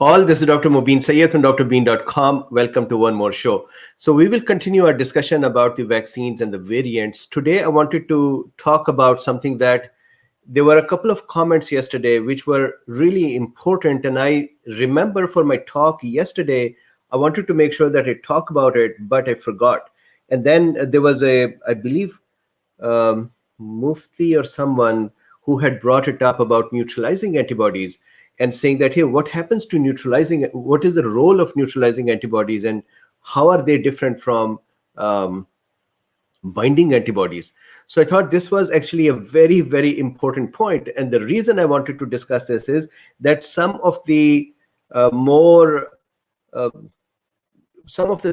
All, this is Dr. Mubin Sayed from Drbeen.com. Welcome to one more show. So we will continue our discussion about the vaccines and the variants. Today, I wanted to talk about something that there were a couple of comments yesterday which were really important. And I remember for my talk yesterday, I wanted to make sure that I talk about it, but I forgot. And then there was I believe, Mufti or someone who had brought it up about neutralizing antibodies and saying that, hey, what happens to neutralizing? What is the role of neutralizing antibodies and how are they different from binding antibodies? So I thought this was actually a very, very important point. And the reason I wanted to discuss this is that some of the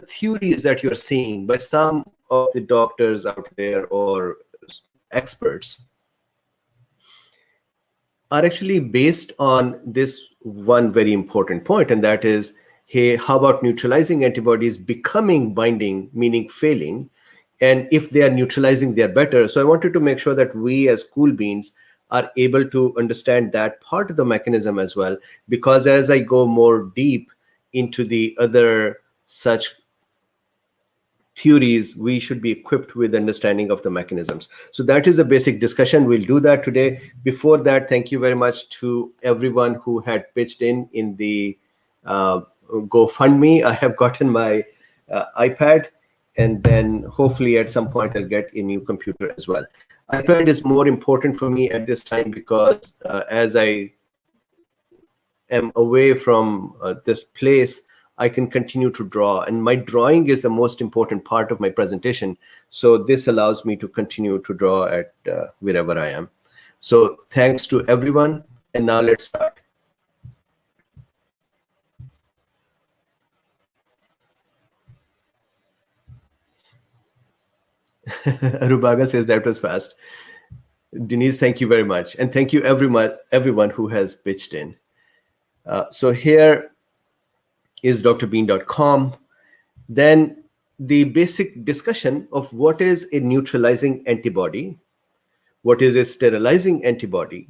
theories that you're seeing by some of the doctors out there or experts are actually based on this one very important point, and that is, hey, how about neutralizing antibodies becoming binding, meaning failing? And if they are neutralizing, they're better. So I wanted to make sure that we as cool beans are able to understand that part of the mechanism as well, because as I go more deep into the other such theories, we should be equipped with understanding of the mechanisms. So that is a basic discussion. We'll do that today. Before that, thank you very much to everyone who had pitched in the GoFundMe. I have gotten my iPad, and then hopefully at some point I'll get a new computer as well. iPad is more important for me at this time because as I am away from this place, I can continue to draw, and my drawing is the most important part of my presentation. So this allows me to continue to draw at wherever I am. So thanks to everyone, and now let's start. Arubaga says that was fast. Denise, thank you very much. And thank you everyone who has pitched in. So here is Drbeen.com. Then the basic discussion of what is a neutralizing antibody, what is a sterilizing antibody,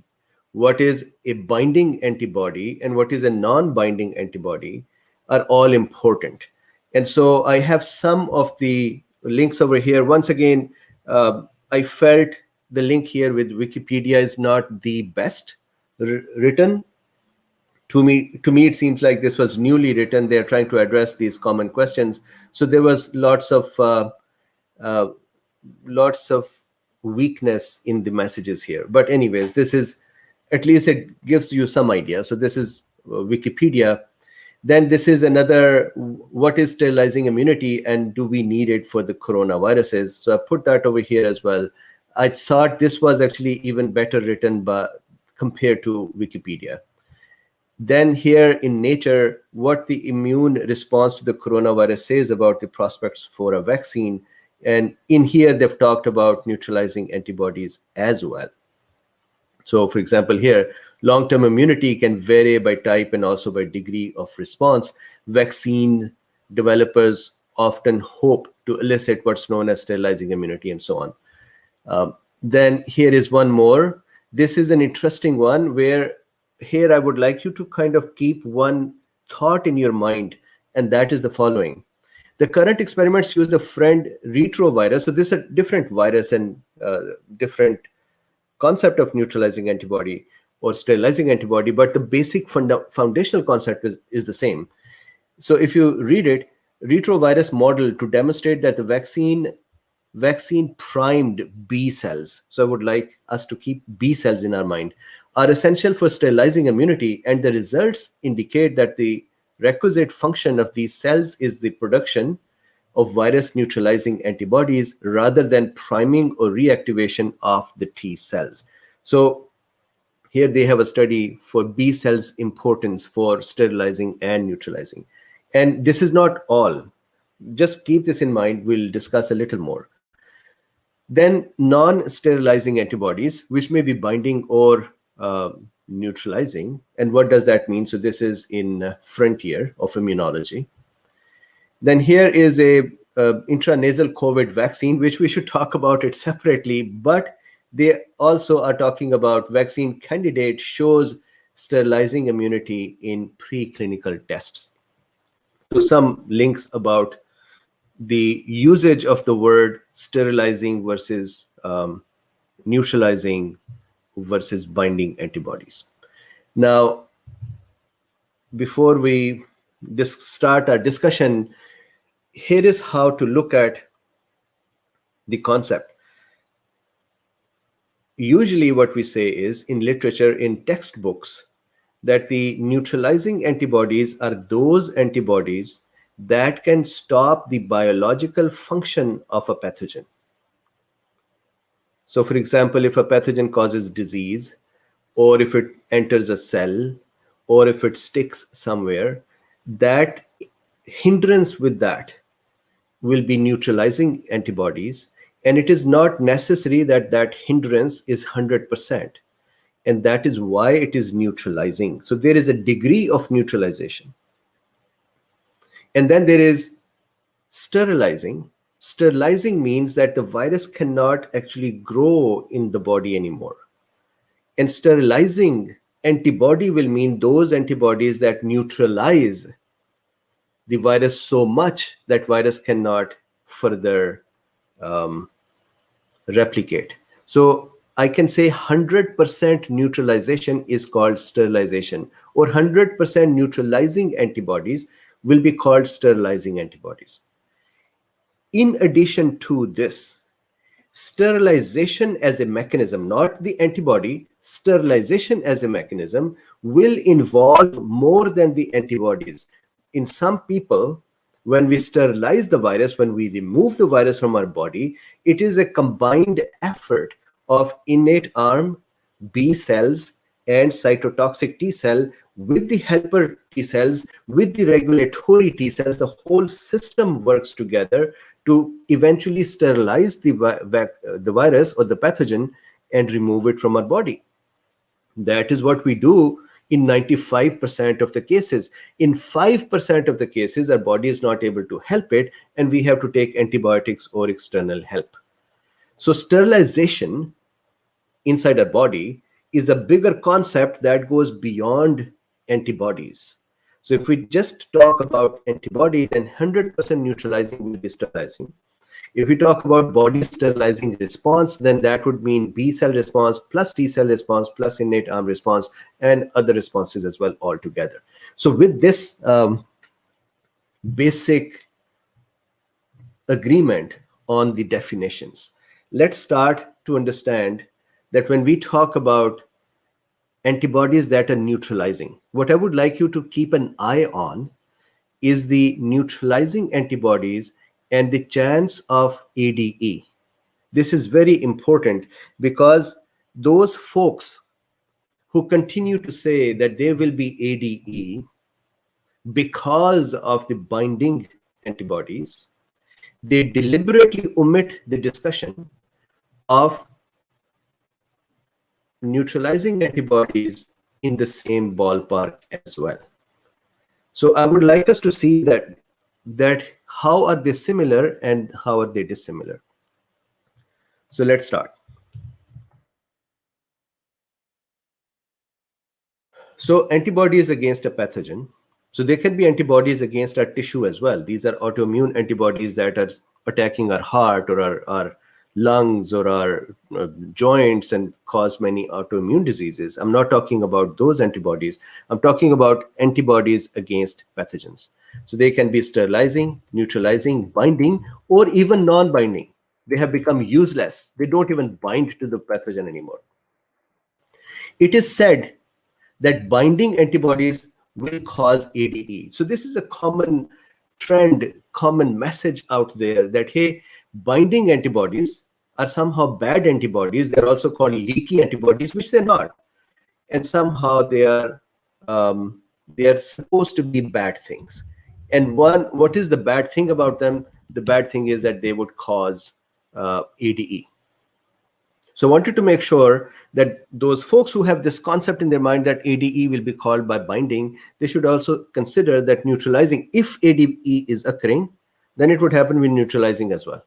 what is a binding antibody, and what is a non-binding antibody are all important. And so I have some of the links over here. Once again, I felt the link here with Wikipedia is not the best written. To me, it seems like this was newly written. They're trying to address these common questions. So there was lots of weakness in the messages here. But anyways, this is, at least it gives you some idea. So this is Wikipedia. Then this is another, what is sterilizing immunity and do we need it for the coronaviruses? So I put that over here as well. I thought this was actually even better written compared to Wikipedia. Then here in Nature, what the immune response to the coronavirus says about the prospects for a vaccine. And in here, they've talked about neutralizing antibodies as well. So for example, here, long-term immunity can vary by type and also by degree of response. Vaccine developers often hope to elicit what's known as sterilizing immunity and so on. Then here is one more. This is an interesting one where here I would like you to kind of keep one thought in your mind, and that is the following. The current experiments use the friend retrovirus. So this is a different virus and different concept of neutralizing antibody or sterilizing antibody, but the basic foundational concept is the same. So if you read it, retrovirus model to demonstrate that the vaccine primed B cells. So I would like us to keep B cells in our mind, are essential for sterilizing immunity, and the results indicate that the requisite function of these cells is the production of virus neutralizing antibodies rather than priming or reactivation of the T cells. So here they have a study for B cells' importance for sterilizing and neutralizing. And this is not all. Just keep this in mind. We'll discuss a little more. Then non-sterilizing antibodies, which may be binding or neutralizing. And what does that mean? So this is in Frontier of Immunology. Then here is a intranasal COVID vaccine, which we should talk about it separately, but they also are talking about vaccine candidate shows sterilizing immunity in preclinical tests. So some links about the usage of the word sterilizing versus neutralizing versus binding antibodies. Now, before we start our discussion, here is how to look at the concept. Usually what we say is, in literature, in textbooks, that the neutralizing antibodies are those antibodies that can stop the biological function of a pathogen. So for example, if a pathogen causes disease, or if it enters a cell, or if it sticks somewhere, that hindrance with that will be neutralizing antibodies. And it is not necessary that that hindrance is 100%. And that is why it is neutralizing. So there is a degree of neutralization. And then there is sterilizing. Sterilizing means that the virus cannot actually grow in the body anymore. And sterilizing antibody will mean those antibodies that neutralize the virus so much that virus cannot further replicate. So I can say 100% neutralization is called sterilization, or 100% neutralizing antibodies will be called sterilizing antibodies. In addition to this, sterilization as a mechanism, not the antibody, sterilization as a mechanism will involve more than the antibodies. In some people, when we sterilize the virus, when we remove the virus from our body, it is a combined effort of innate arm, B cells, and cytotoxic T cell with the helper T cells, with the regulatory T cells. The whole system works together to eventually sterilize the virus or the pathogen and remove it from our body. That is what we do in 95% of the cases. In 5% of the cases, our body is not able to help it, and we have to take antibiotics or external help. So sterilization inside our body is a bigger concept that goes beyond antibodies. So if we just talk about antibody, then 100% neutralizing will be sterilizing. If we talk about body sterilizing response, then that would mean B cell response plus T cell response plus innate arm response and other responses as well altogether. So with this basic agreement on the definitions, let's start to understand that when we talk about antibodies that are neutralizing, what I would like you to keep an eye on is the neutralizing antibodies and the chance of ADE. This is very important because those folks who continue to say that there will be ADE because of the binding antibodies, they deliberately omit the discussion of neutralizing antibodies in the same ballpark as well. So I would like us to see that how are they similar and how are they dissimilar. So let's start. So antibodies against a pathogen. So there can be antibodies against our tissue as well. These are autoimmune antibodies that are attacking our heart or our lungs or our joints and cause many autoimmune diseases. I'm not talking about those antibodies. I'm talking about antibodies against pathogens. So they can be sterilizing, neutralizing, binding, or even non-binding. They have become useless. They don't even bind to the pathogen anymore. It is said that binding antibodies will cause ADE. So this is a common trend, common message out there that, hey, binding antibodies are somehow bad antibodies. They're also called leaky antibodies, which they're not. And somehow they are supposed to be bad things. And what is the bad thing about them? The bad thing is that they would cause ADE. So I wanted to make sure that those folks who have this concept in their mind that ADE will be called by binding, they should also consider that neutralizing, if ADE is occurring, then it would happen with neutralizing as well.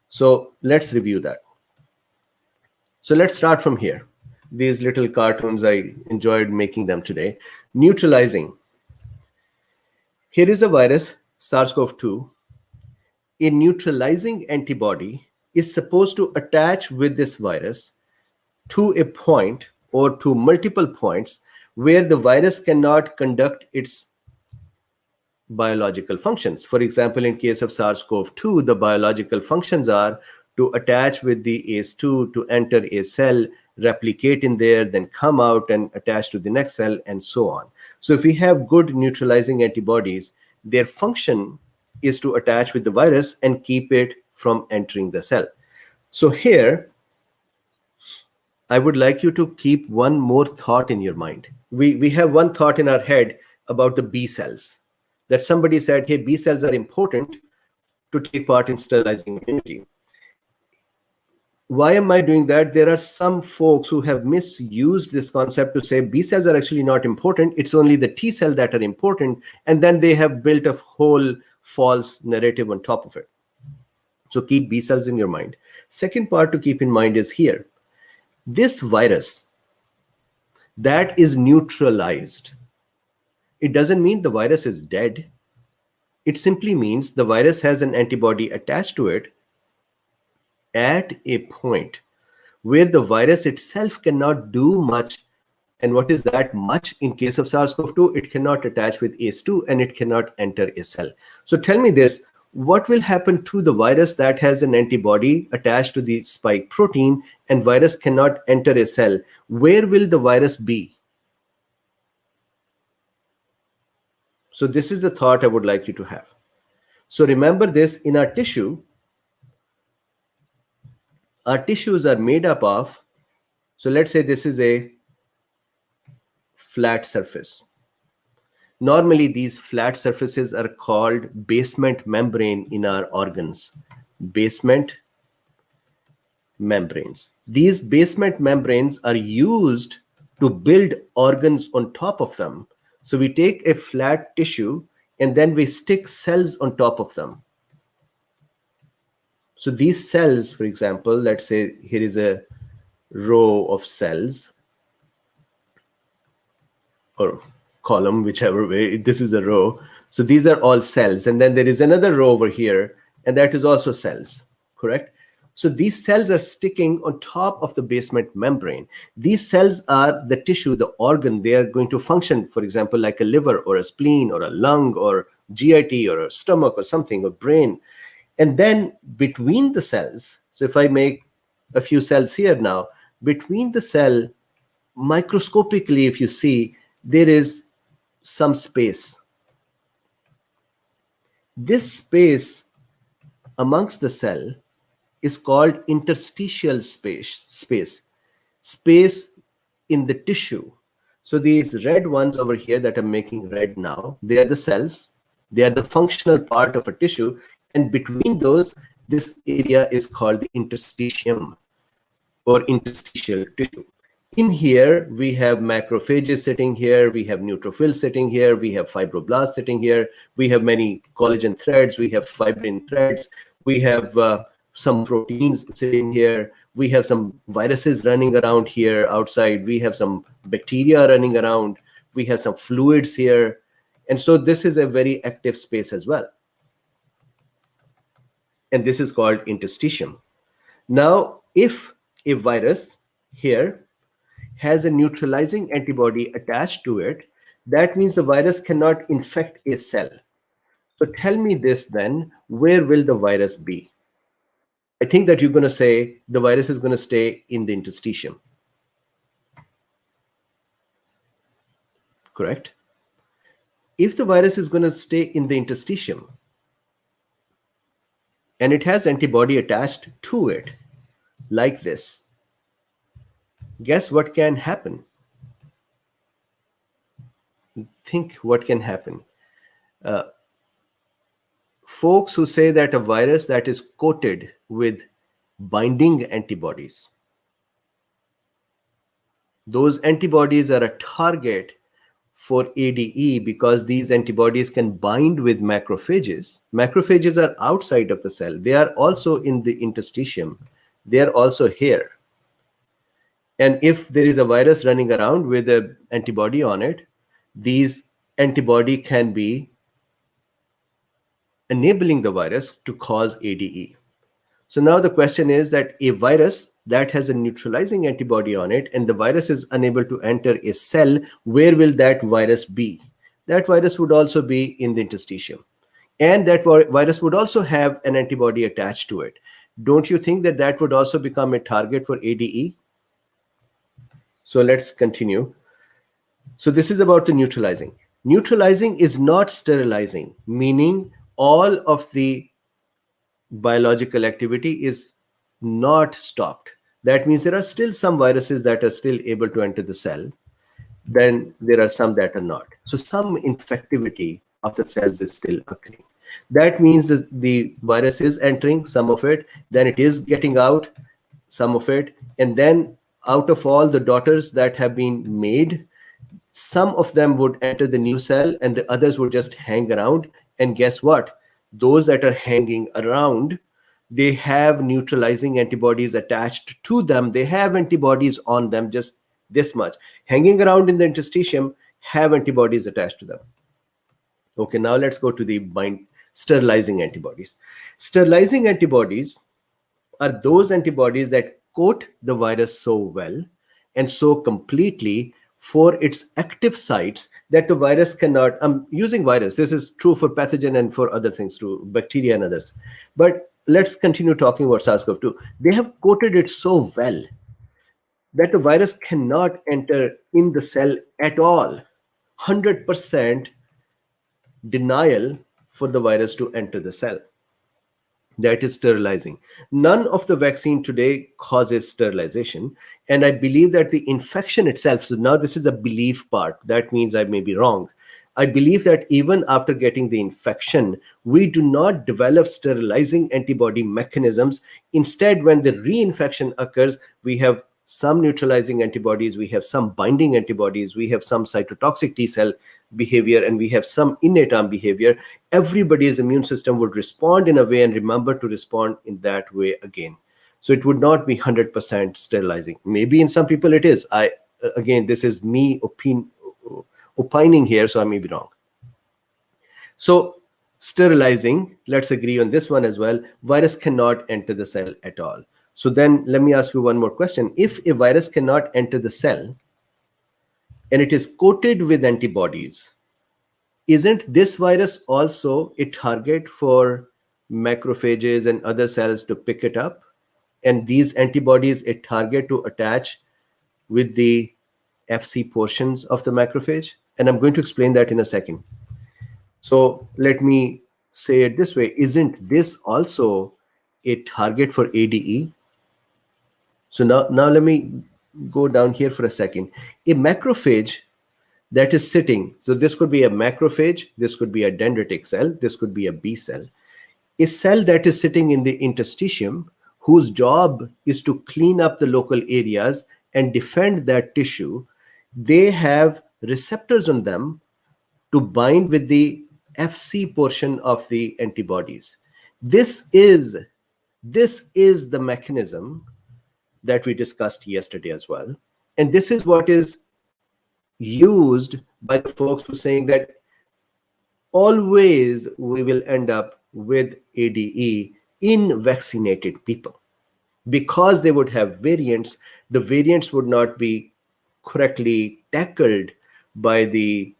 So let's review that. So let's start from here. these little cartoons. I enjoyed making them today. Neutralizing. Here is a virus, SARS-CoV-2. A neutralizing antibody is supposed to attach with this virus to a point or to multiple points where the virus cannot conduct its biological functions. For example, in case of SARS-CoV-2, the biological functions are to attach with the ACE2, to enter a cell, replicate in there, then come out and attach to the next cell, and so on. So if we have good neutralizing antibodies, their function is to attach with the virus and keep it from entering the cell. So here, I would like you to keep one more thought in your mind. We have one thought in our head about the B cells, that somebody said, hey, B cells are important to take part in sterilizing immunity. Why am I doing that? There are some folks who have misused this concept to say B cells are actually not important. It's only the T cell that are important. And then they have built a whole false narrative on top of it. So keep B cells in your mind. Second part to keep in mind is here. This virus that is neutralized, it doesn't mean the virus is dead. It simply means the virus has an antibody attached to it at a point where the virus itself cannot do much. And what is that much? In case of SARS-CoV-2, it cannot attach with ACE2 and it cannot enter a cell. So tell me this, what will happen to the virus that has an antibody attached to the spike protein and virus cannot enter a cell? Where will the virus be? So this is the thought I would like you to have. So remember this, in our tissues are made up of, so let's say this is a flat surface. Normally, these flat surfaces are called basement membrane in our organs. Basement membranes. These basement membranes are used to build organs on top of them. So we take a flat tissue and then we stick cells on top of them. So these cells, for example, let's say here is a row of cells or column, whichever way, this is a row. So these are all cells. And then there is another row over here, and that is also cells, correct? So these cells are sticking on top of the basement membrane. These cells are the tissue, the organ. They are going to function, for example, like a liver or a spleen or a lung or GIT or a stomach or something, or brain. And then between the cells, so if I make a few cells here now, between the cell, microscopically, if you see, there is some space. This space amongst the cell is called interstitial space in the tissue. So these red ones over here that I'm making red now, they are the cells. They are the functional part of a tissue. And between those, this area is called the interstitium or interstitial tissue. In here, we have macrophages sitting here, we have neutrophils sitting here, we have fibroblasts sitting here, we have many collagen threads, we have fibrin threads, we have some proteins sitting here, we have some viruses running around here outside, we have some bacteria running around, we have some fluids here. And so this is a very active space as well. And this is called interstitium. Now, if a virus here has a neutralizing antibody attached to it, that means the virus cannot infect a cell. So tell me this then, where will the virus be? I think that you're going to say the virus is going to stay in the interstitium. Correct? If the virus is going to stay in the interstitium and it has antibody attached to it, like this, guess what can happen? Think what can happen. Folks who say that a virus that is coated with binding antibodies, those antibodies are a target for ADE because these antibodies can bind with macrophages. Macrophages are outside of the cell. They are also in the interstitium. They are also here. And if there is a virus running around with an antibody on it, these antibody can be enabling the virus to cause ADE. So now the question is that a virus that has a neutralizing antibody on it and the virus is unable to enter a cell, where will that virus be? That virus would also be in the interstitium. And that virus would also have an antibody attached to it. Don't you think that that would also become a target for ADE? So let's continue. So this is about the neutralizing. Neutralizing is not sterilizing, meaning all of the biological activity is not stopped. That means there are still some viruses that are still able to enter the cell. Then there are some that are not. So some infectivity of the cells is still occurring. That means that the virus is entering some of it, then it is getting out some of it, and then out of all the daughters that have been made, some of them would enter the new cell and the others would just hang around. And guess what? Those that are hanging around, they have neutralizing antibodies attached to them. They have antibodies on them, just this much. Hanging around in the interstitium have antibodies attached to them. Okay, now let's go to the sterilizing antibodies. Sterilizing antibodies are those antibodies that coat the virus so well and so completely for its active sites that the virus cannot. I'm using virus. This is true for pathogen and for other things too, bacteria and others. But let's continue talking about SARS-CoV-2. They have coated it so well that the virus cannot enter in the cell at all. 100% denial for the virus to enter the cell. That is sterilizing. None of the vaccine today causes sterilization. And I believe that the infection itself, so now this is a belief part. That means I may be wrong. I believe that even after getting the infection, we do not develop sterilizing antibody mechanisms. Instead, when the reinfection occurs, we have some neutralizing antibodies, we have some binding antibodies, we have some cytotoxic T cell behavior, and we have some innate arm behavior. Everybody's immune system would respond in a way and remember to respond in that way again. So it would not be 100% sterilizing. Maybe in some people it is. Again, this is me opining here, so I may be wrong. So sterilizing, let's agree on this one as well. Virus cannot enter the cell at all. So then let me ask you one more question. If a virus cannot enter the cell and it is coated with antibodies, isn't this virus also a target for macrophages and other cells to pick it up? And these antibodies a target to attach with the FC portions of the macrophage? And I'm going to explain that in a second. So let me say it this way. Isn't this also a target for ADE? So now let me go down here for a second. A macrophage that is sitting, so this could be a macrophage, this could be a dendritic cell, this could be a B cell. A cell that is sitting in the interstitium, whose job is to clean up the local areas and defend that tissue, they have receptors on them to bind with the FC portion of the antibodies. This is the mechanism that we discussed yesterday as well. And this is what is used by the folks who are saying that always we will end up with ADE in vaccinated people. Because they would have variants, the variants would not be correctly tackled by the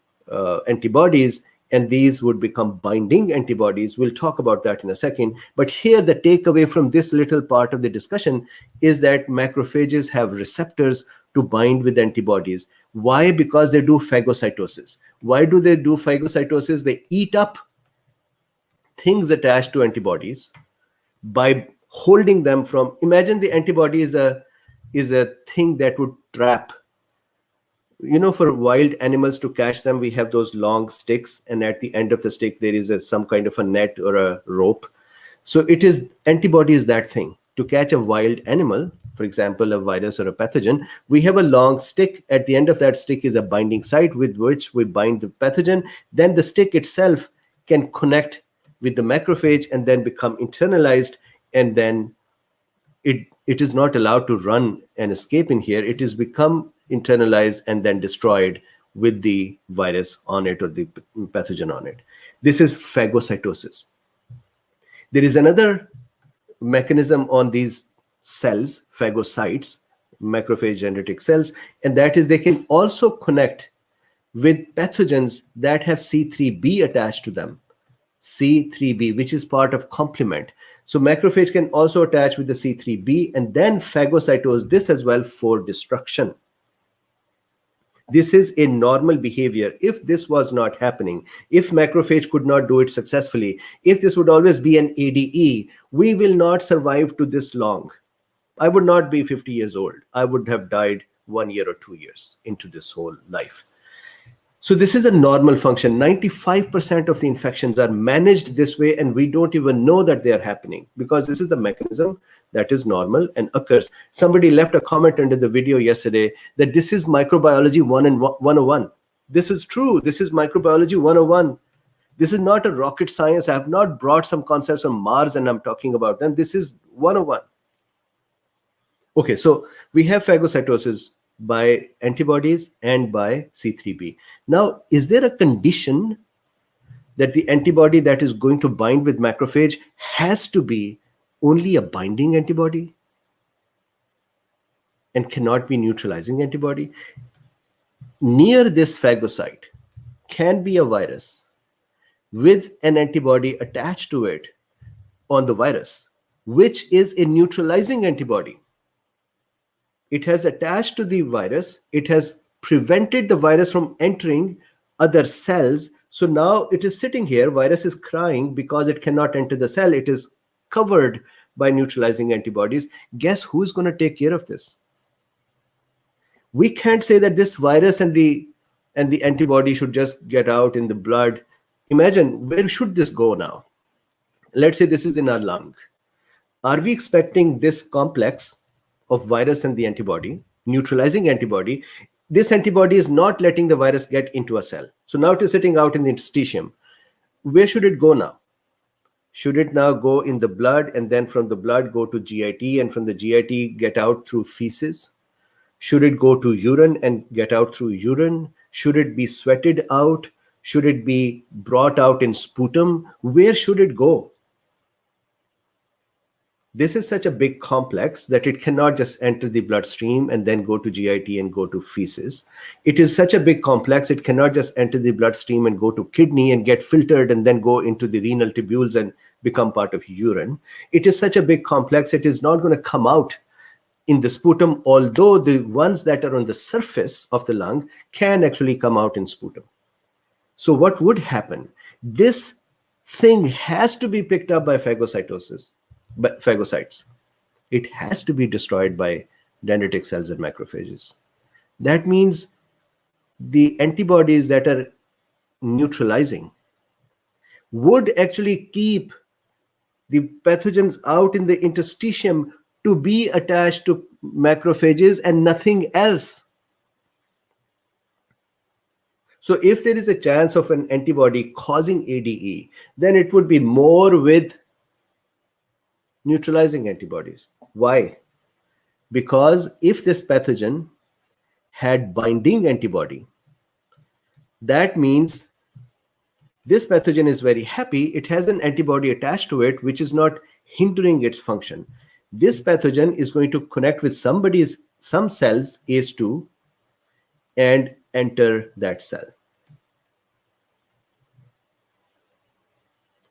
antibodies, and these would become binding antibodies. We'll talk about that in a second. But here, the takeaway from this little part of the discussion is that macrophages have receptors to bind with antibodies. Why? Because they do phagocytosis. Why do they do phagocytosis? They eat up things attached to antibodies by holding them from, imagine the antibody is a thing that would trap. You know, for wild animals to catch them, we have those long sticks, and at the end of the stick, there is some kind of a net or a rope. So it is, antibody is that thing. To catch a wild animal, for example, a virus or a pathogen, we have a long stick. At the end of that stick is a binding site with which we bind the pathogen. Then the stick itself can connect with the macrophage and then become internalized, and then it it is not allowed to run and escape in here. It is become internalized and then destroyed with the virus on it or the pathogen on it. This is phagocytosis. There is another mechanism on these cells, phagocytes, macrophage dendritic cells, and that is they can also connect with pathogens that have C3b attached to them. C3b, which is part of complement. So macrophage can also attach with the C3b and then phagocytose this as well for destruction. This is a normal behavior. If this was not happening, if macrophage could not do it successfully, if this would always be an ADE, we will not survive to this long. I would not be 50 years old. I would have died 1 year or 2 years into this whole life. So this is a normal function. 95% of the infections are managed this way, and we don't even know that they are happening because this is the mechanism that is normal and occurs. Somebody left a comment under the video yesterday that this is microbiology 101. This is true. This is microbiology 101. This is not a rocket science. I have not brought some concepts from Mars and I'm talking about them. This is 101. Okay, so we have phagocytosis by antibodies and by C3b. Now, is there a condition that the antibody that is going to bind with macrophage has to be only a binding antibody and cannot be neutralizing antibody? Near this phagocyte can be a virus with an antibody attached to it on the virus, which is a neutralizing antibody. It has attached to the virus. It has prevented the virus from entering other cells. So now it is sitting here. Virus is crying because it cannot enter the cell. It is covered by neutralizing antibodies. Guess who's going to take care of this? We can't say that this virus and the antibody should just get out in the blood. Imagine, where should this go now? Let's say this is in our lung. Are we expecting this complex of virus and the antibody, neutralizing antibody? This antibody is not letting the virus get into a cell. So now it is sitting out in the interstitium. Where should it go now? Should it now go in the blood and then from the blood go to GIT and from the GIT get out through feces? Should it go to urine and get out through urine? Should it be sweated out? Should it be brought out in sputum? Where should it go? This is such a big complex that it cannot just enter the bloodstream and then go to GIT and go to feces. It is such a big complex, it cannot just enter the bloodstream and go to kidney and get filtered and then go into the renal tubules and become part of urine. It is such a big complex, it is not going to come out in the sputum, although the ones that are on the surface of the lung can actually come out in sputum. So what would happen? This thing has to be picked up by phagocytosis. But phagocytes. It has to be destroyed by dendritic cells and macrophages. That means the antibodies that are neutralizing would actually keep the pathogens out in the interstitium to be attached to macrophages and nothing else. So if there is a chance of an antibody causing ADE, then it would be more with neutralizing antibodies. Why? Because if this pathogen had binding antibody, that means this pathogen is very happy. It has an antibody attached to it, which is not hindering its function. This pathogen is going to connect with some cells, ACE2, and enter that cell.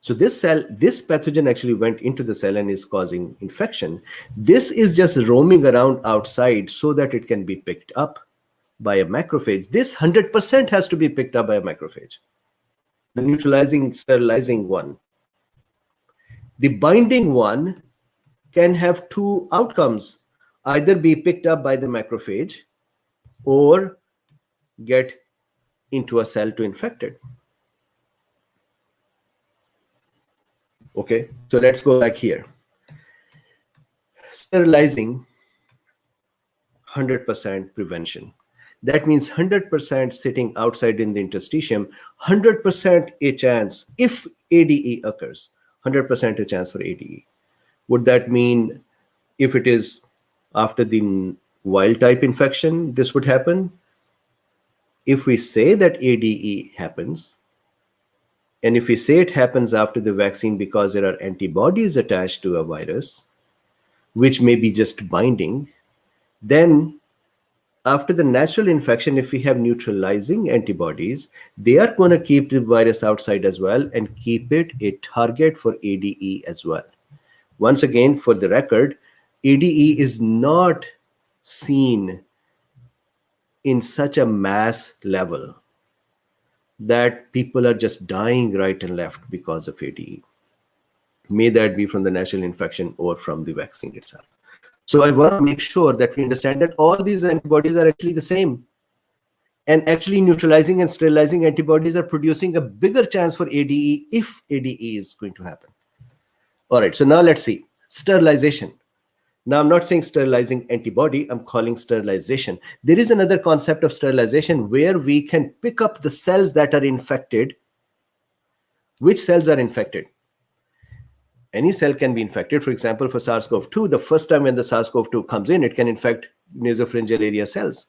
So this pathogen actually went into the cell and is causing infection. This is just roaming around outside so that it can be picked up by a macrophage. This 100% has to be picked up by a macrophage. The neutralizing, sterilizing one. The binding one can have two outcomes. Either be picked up by the macrophage or get into a cell to infect it. Okay, so let's go back here. Sterilizing, 100% prevention. That means 100% sitting outside in the interstitium, 100% a chance if ADE occurs, 100% a chance for ADE. Would that mean if it is after the wild type infection, this would happen. If we say that ADE happens, and if we say it happens after the vaccine because there are antibodies attached to a virus, which may be just binding, then after the natural infection, if we have neutralizing antibodies, they are going to keep the virus outside as well and keep it a target for ADE as well. Once again, for the record, ADE is not seen in such a mass level that people are just dying right and left because of ADE. May that be from the natural infection or from the vaccine itself. So I want to make sure that we understand that all these antibodies are actually the same. And actually neutralizing and sterilizing antibodies are producing a bigger chance for ADE if ADE is going to happen. All right, so now let's see. Sterilization. Now, I'm not saying sterilizing antibody, I'm calling sterilization. There is another concept of sterilization where we can pick up the cells that are infected. Which cells are infected? Any cell can be infected. For example, for SARS-CoV-2, the first time when the SARS-CoV-2 comes in, it can infect nasopharyngeal area cells,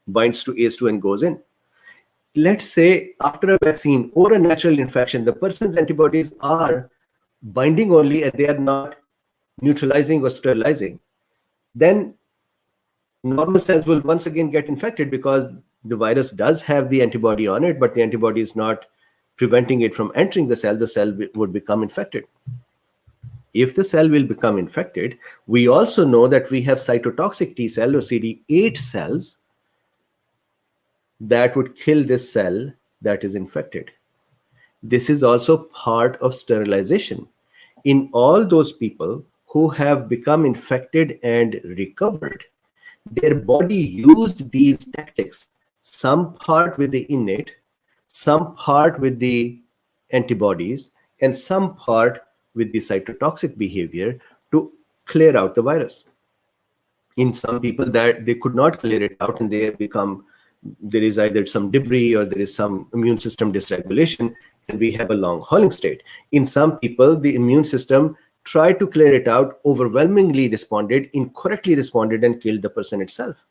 binds to ACE2 and goes in. Let's say after a vaccine or a natural infection, the person's antibodies are binding only and they are not neutralizing or sterilizing, then normal cells will once again get infected because the virus does have the antibody on it, but the antibody is not preventing it from entering the cell would become infected. If the cell will become infected, we also know that we have cytotoxic T cell or CD8 cells that would kill this cell that is infected. This is also part of sterilization. In all those people who have become infected and recovered, their body used these tactics, some part with the innate, some part with the antibodies, and some part with the cytotoxic behavior to clear out the virus. In some people that they could not clear it out and they have become, there is either some debris or there is some immune system dysregulation and we have a long hauling state. In some people, the immune system tried to clear it out, overwhelmingly responded, incorrectly responded, and killed the person itself.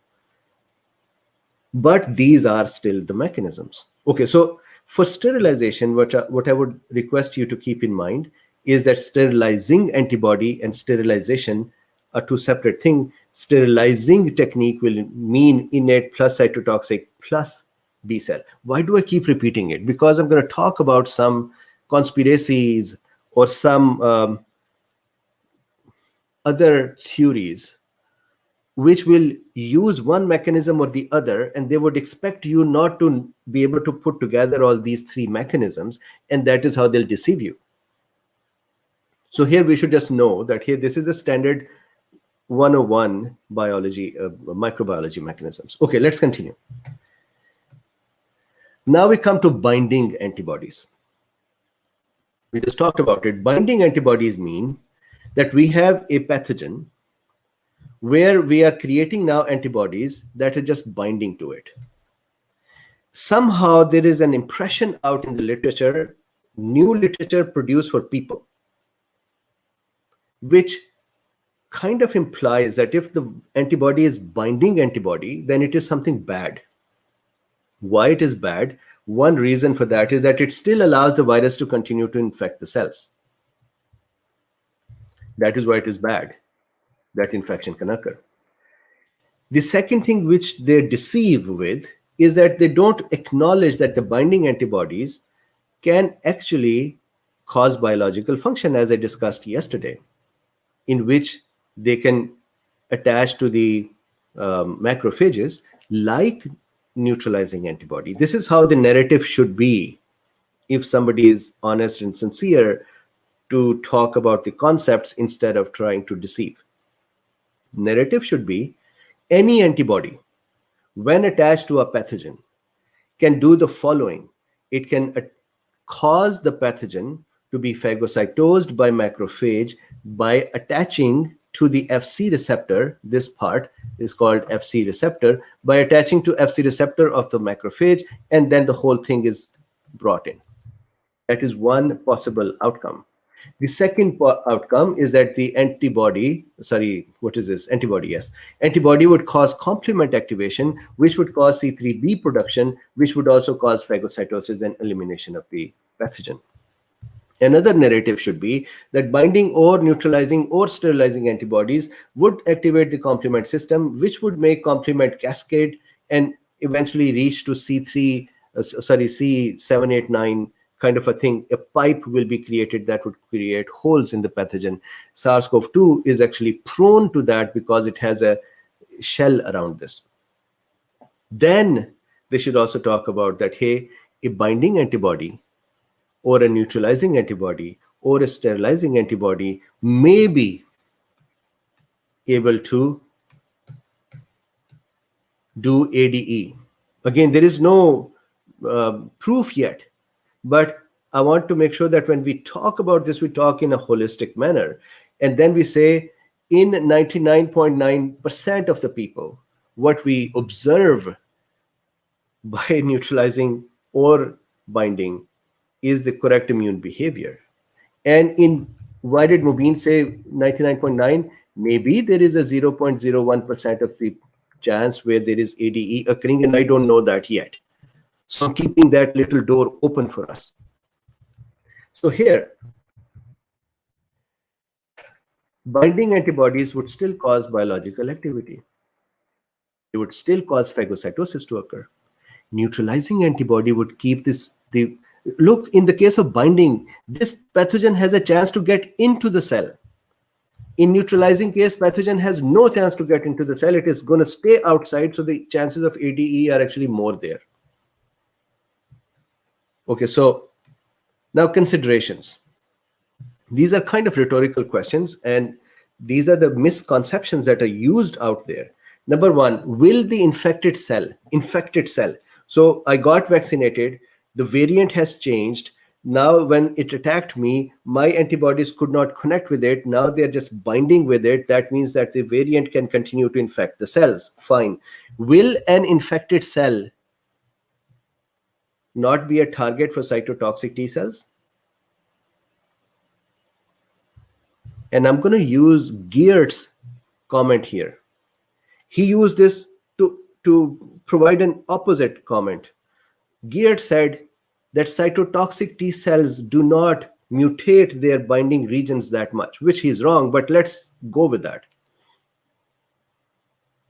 But these are still the mechanisms. Okay, so for sterilization, what I would request you to keep in mind is that sterilizing antibody and sterilization are two separate things. Sterilizing technique will mean innate plus cytotoxic plus B cell. Why do I keep repeating it? Because I'm going to talk about some conspiracies or some other theories which will use one mechanism or the other, and they would expect you not to be able to put together all these three mechanisms, and that is how they'll deceive you. So here we should just know that here this is a standard 101 biology, microbiology mechanisms. Okay, let's continue. Now we come to binding antibodies. We just talked about it. Binding antibodies mean that we have a pathogen where we are creating now antibodies that are just binding to it. Somehow there is an impression out in the literature, new literature produced for people, which kind of implies that if the antibody is binding antibody, then it is something bad. Why it is bad? One reason for that is that it still allows the virus to continue to infect the cells. That is why it is bad, that infection can occur. The second thing which they deceive with is that they don't acknowledge that the binding antibodies can actually cause biological function, as I discussed yesterday, in which they can attach to the macrophages like neutralizing antibody. This is how the narrative should be if somebody is honest and sincere to talk about the concepts instead of trying to deceive. Narrative should be any antibody, when attached to a pathogen, can do the following. It can cause the pathogen to be phagocytosed by macrophage by attaching to the FC receptor. This part is called FC receptor, by attaching to FC receptor of the macrophage, and then the whole thing is brought in. That is one possible outcome. The second outcome is that the antibody, sorry, what is this? Antibody, yes. Antibody would cause complement activation, which would cause C3b production, which would also cause phagocytosis and elimination of the pathogen. Another narrative should be that binding or neutralizing or sterilizing antibodies would activate the complement system, which would make complement cascade and eventually reach to C789 kind of a thing. A pipe will be created that would create holes in the pathogen. SARS-CoV-2 is actually prone to that because it has a shell around this. Then they should also talk about that, hey, a binding antibody or a neutralizing antibody or a sterilizing antibody may be able to do ADE. Again, there is no proof yet, but I want to make sure that when we talk about this, we talk in a holistic manner. And then we say in 99.9% of the people, what we observe by neutralizing or binding is the correct immune behavior. And in why did Mubin say 99.9? Maybe there is a 0.01% of the chance where there is ADE occurring, and I don't know that yet. So I'm keeping that little door open for us. So here, binding antibodies would still cause biological activity. It would still cause phagocytosis to occur. Neutralizing antibody would keep look, in the case of binding, this pathogen has a chance to get into the cell. In neutralizing case, pathogen has no chance to get into the cell. It is going to stay outside, so the chances of ADE are actually more there. Okay, so now considerations. These are kind of rhetorical questions, and these are the misconceptions that are used out there. Number one, will the infected cell, so I got vaccinated, the variant has changed. Now, when it attacked me, my antibodies could not connect with it. Now they're just binding with it. That means that the variant can continue to infect the cells. Fine. Will an infected cell not be a target for cytotoxic T cells? And I'm going to use Geert's comment here. He used this to provide an opposite comment. Geert said that cytotoxic T cells do not mutate their binding regions that much, which he's wrong, but let's go with that.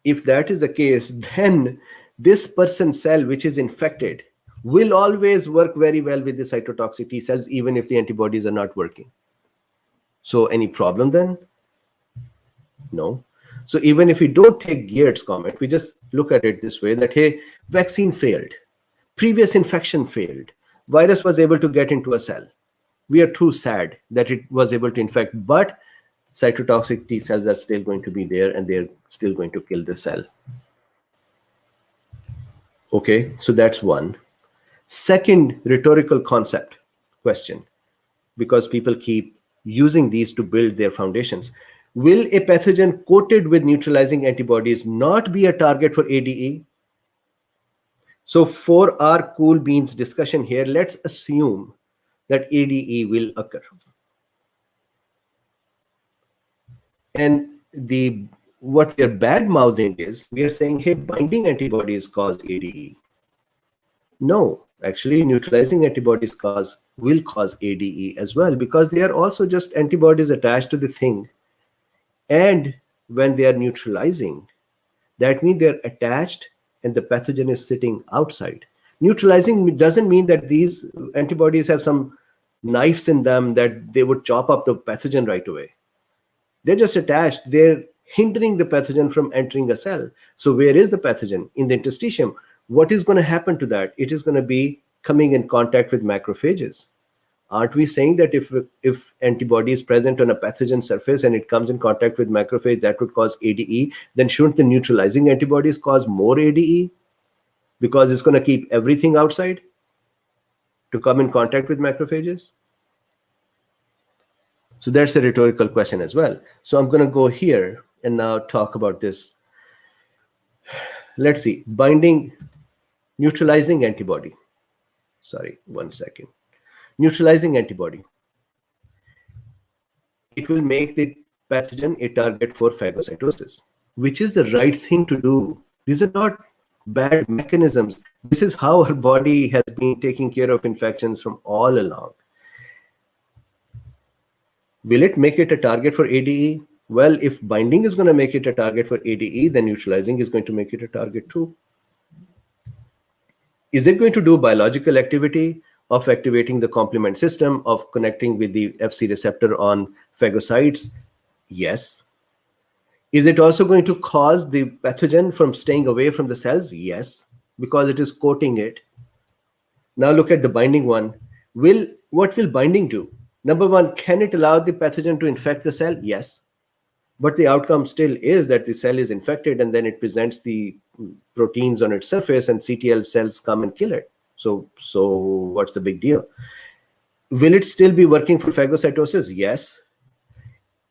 If that is the case, then this person's cell, which is infected, will always work very well with the cytotoxic T cells, even if the antibodies are not working. So any problem then? No. So even if we don't take Geert's comment, we just look at it this way, that, hey, vaccine failed. Previous infection failed. Virus was able to get into a cell. We are too sad that it was able to infect, but cytotoxic T cells are still going to be there and they're still going to kill the cell. Okay, so that's one. Second rhetorical concept question, because people keep using these to build their foundations. Will a pathogen coated with neutralizing antibodies not be a target for ADE? So for our cool beans discussion here, let's assume that ADE will occur. And what we are bad mouthing is we are saying, hey, binding antibodies cause ADE. No, actually neutralizing antibodies will cause ADE as well, because they are also just antibodies attached to the thing. And when they are neutralizing, that means they're attached and the pathogen is sitting outside. Neutralizing doesn't mean that these antibodies have some knives in them that they would chop up the pathogen right away. They're just attached. They're hindering the pathogen from entering a cell. So where is the pathogen? In the interstitium. What is going to happen to that? It is going to be coming in contact with macrophages. Aren't we saying that if antibody is present on a pathogen surface and it comes in contact with macrophage, that would cause ADE? Then shouldn't the neutralizing antibodies cause more ADE? Because it's going to keep everything outside to come in contact with macrophages? So that's a rhetorical question as well. So I'm going to go here and now talk about this. Let's see. Binding, neutralizing antibody. Sorry, one second. Neutralizing antibody. it will make the pathogen a target for phagocytosis, which is the right thing to do. These are not bad mechanisms. This is how our body has been taking care of infections from all along. Will it make it a target for ADE? Well, if binding is going to make it a target for ADE, then neutralizing is going to make it a target too. Is it going to do biological activity of activating the complement system, of connecting with the Fc receptor on phagocytes? Yes. Is it also going to cause the pathogen from staying away from the cells? Yes, because it is coating it. Now look at the binding one. What will binding do? Number one, can it allow the pathogen to infect the cell? Yes. But the outcome still is that the cell is infected, and then it presents the proteins on its surface, and CTL cells come and kill it. So what's the big deal? Will it still be working for phagocytosis? Yes.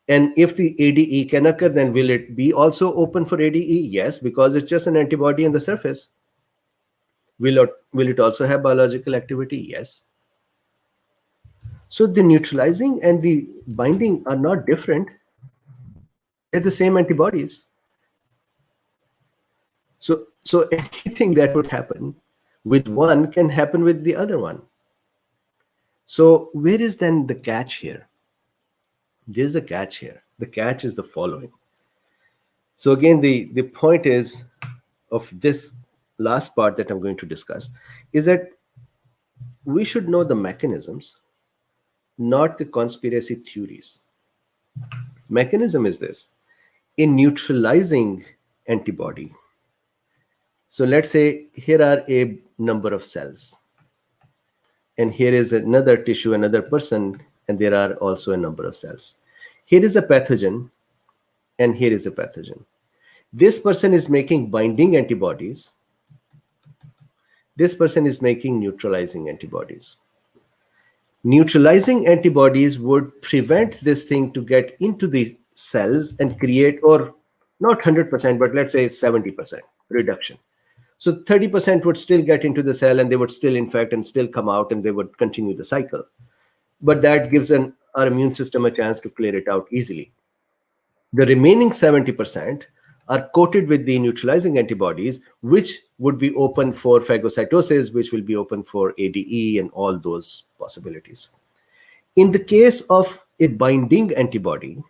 And if the ADE can occur, then will it be also open for ADE? Yes, because it's just an antibody on the surface. Will it also have biological activity? Yes. So the neutralizing and the binding are not different. They're the same antibodies. So anything that would happen with one can happen with the other one. So where is then the catch here? There's a catch here. The catch is the following. So again, the point is of this last part that I'm going to discuss is that we should know the mechanisms, not the conspiracy theories. Mechanism is this. In neutralizing antibody, so let's say here are a number of cells, and here is another tissue, another person, and there are also a number of cells. Here is a pathogen, and here is a pathogen. This person is making binding antibodies. This person is making neutralizing antibodies. Neutralizing antibodies would prevent this thing to get into the cells and create, or not 100%, but let's say 70% reduction. So 30% would still get into the cell, and they would still infect and still come out, and they would continue the cycle. But that gives our immune system a chance to clear it out easily. The remaining 70% are coated with the neutralizing antibodies, which would be open for phagocytosis, which will be open for ADE and all those possibilities. In the case of a binding antibody,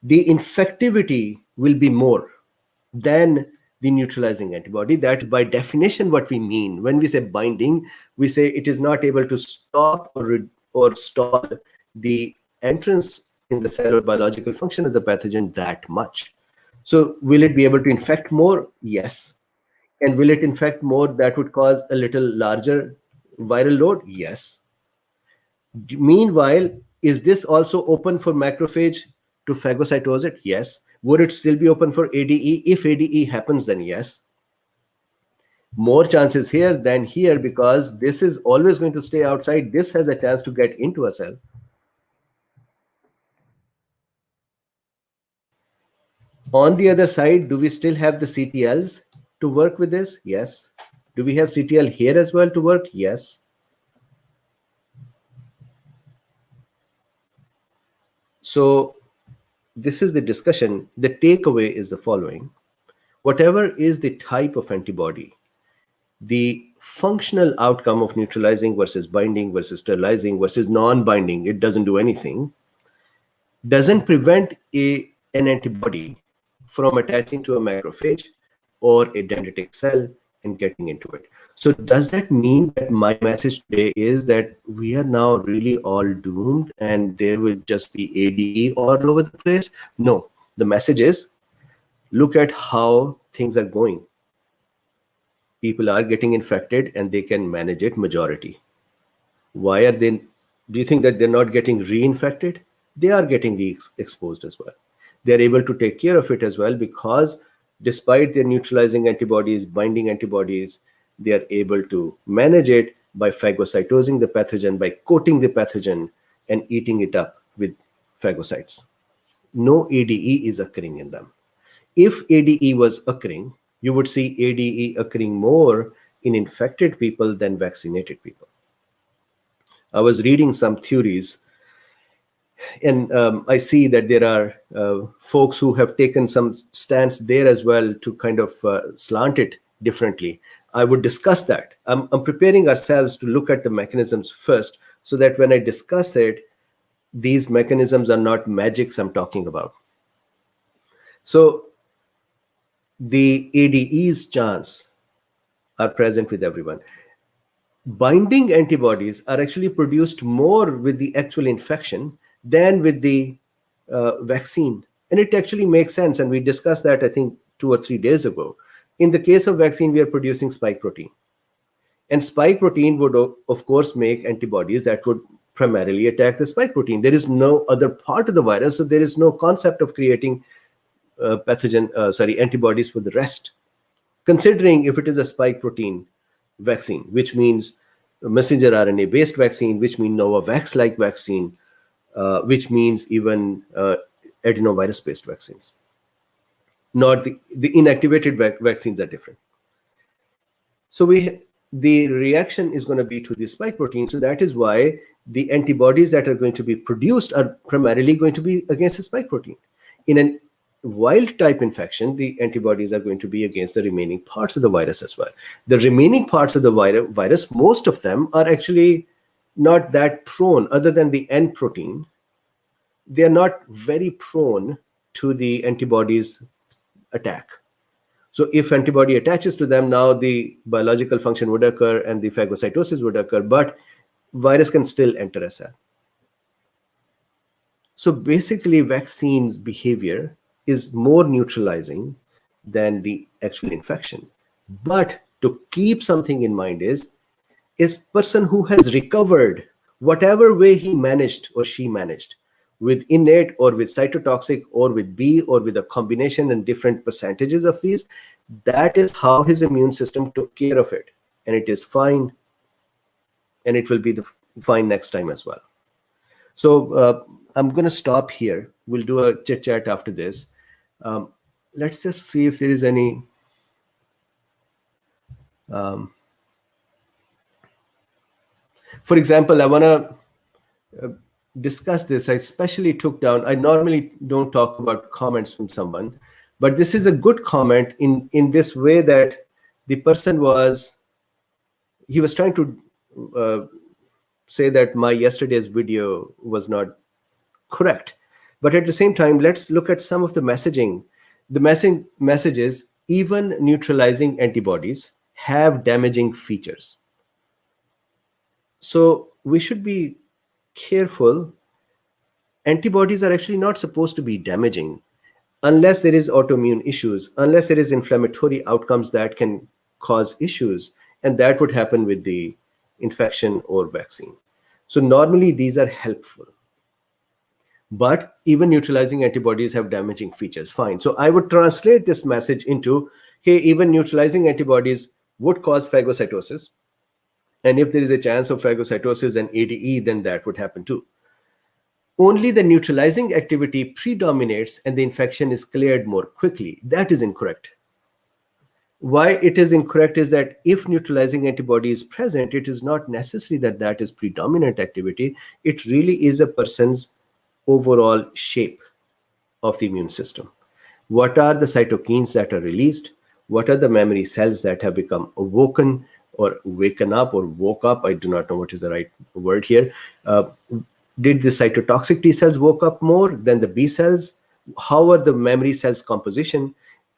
the infectivity will be more than the neutralizing antibody. That's by definition what we mean. When we say binding, we say it is not able to stop or stall the entrance in the cell or biological function of the pathogen that much. So will it be able to infect more? Yes. And will it infect more that would cause a little larger viral load? Yes. Meanwhile, is this also open for macrophage to phagocytose it? Yes. Would it still be open for ADE? If ADE happens, then yes. More chances here than here, because this is always going to stay outside. This has a chance to get into a cell. On the other side, do we still have the CTLs to work with this? Yes. Do we have CTL here as well to work? Yes. So this is the discussion. The takeaway is the following. Whatever is the type of antibody, the functional outcome of neutralizing versus binding versus sterilizing versus non-binding, it doesn't do anything, doesn't prevent an antibody from attaching to a macrophage or a dendritic cell and getting into it. So does that mean that my message today is that we are now really all doomed and there will just be ADE all over the place? No, the message is, look at how things are going. People are getting infected and they can manage it, majority. Why are they? Do you think that they're not getting reinfected? They are getting re-exposed as well. They're able to take care of it as well, because despite their neutralizing antibodies, binding antibodies, they are able to manage it by phagocytosing the pathogen, by coating the pathogen and eating it up with phagocytes. No ADE is occurring in them. If ADE was occurring, you would see ADE occurring more in infected people than vaccinated people. I was reading some theories, And I see that there are folks who have taken some stance there as well to kind of slant it differently. I would discuss that. I'm preparing ourselves to look at the mechanisms first, so that when I discuss it, these mechanisms are not magics I'm talking about. So the ADE's chance are present with everyone. Binding antibodies are actually produced more with the actual infection than with the vaccine. And it actually makes sense. And we discussed that, I think, 2 or 3 days ago. In the case of vaccine, we are producing spike protein. And spike protein would, of course, make antibodies that would primarily attack the spike protein. There is no other part of the virus, so there is no concept of creating antibodies for the rest. Considering if it is a spike protein vaccine, which means a messenger RNA based vaccine, which means Novavax like vaccine, which means even adenovirus based vaccines. Not the inactivated vaccines are different. So the reaction is going to be to the spike protein. So that is why the antibodies that are going to be produced are primarily going to be against the spike protein. In a wild type infection, the antibodies are going to be against the remaining parts of the virus as well. The remaining parts of the virus, most of them are actually not that prone, other than the N protein. They are not very prone to the antibodies attack. So if antibody attaches to them, now the biological function would occur and the phagocytosis would occur, but virus can still enter a cell. So basically, vaccines behavior is more neutralizing than the actual infection. But to keep something in mind is person who has recovered whatever way he managed or she managed, with innate or with cytotoxic or with B or with a combination and different percentages of these, that is how his immune system took care of it. And it is fine. And it will be fine next time as well. So I'm going to stop here. We'll do a chit chat after this. Let's just see if there is any. For example, I want to discuss this. I especially took down, I normally don't talk about comments from someone, but this is a good comment in this way that the person was trying to say that my yesterday's video was not correct. But at the same time, let's look at some of the messaging. The messages, even neutralizing antibodies have damaging features. So we should be careful. Antibodies are actually not supposed to be damaging unless there is autoimmune issues, unless there is inflammatory outcomes that can cause issues. And that would happen with the infection or vaccine. So normally these are helpful. But even neutralizing antibodies have damaging features. Fine. So I would translate this message into, hey, even neutralizing antibodies would cause phagocytosis. And if there is a chance of phagocytosis and ADE, then that would happen too. Only the neutralizing activity predominates and the infection is cleared more quickly. That is incorrect. Why it is incorrect is that if neutralizing antibody is present, it is not necessary that that is predominant activity. It really is a person's overall shape of the immune system. What are the cytokines that are released? What are the memory cells that have become awoken or waken up or woke up? I do not know what is the right word here. Did the cytotoxic T cells woke up more than the B cells? How are the memory cells composition?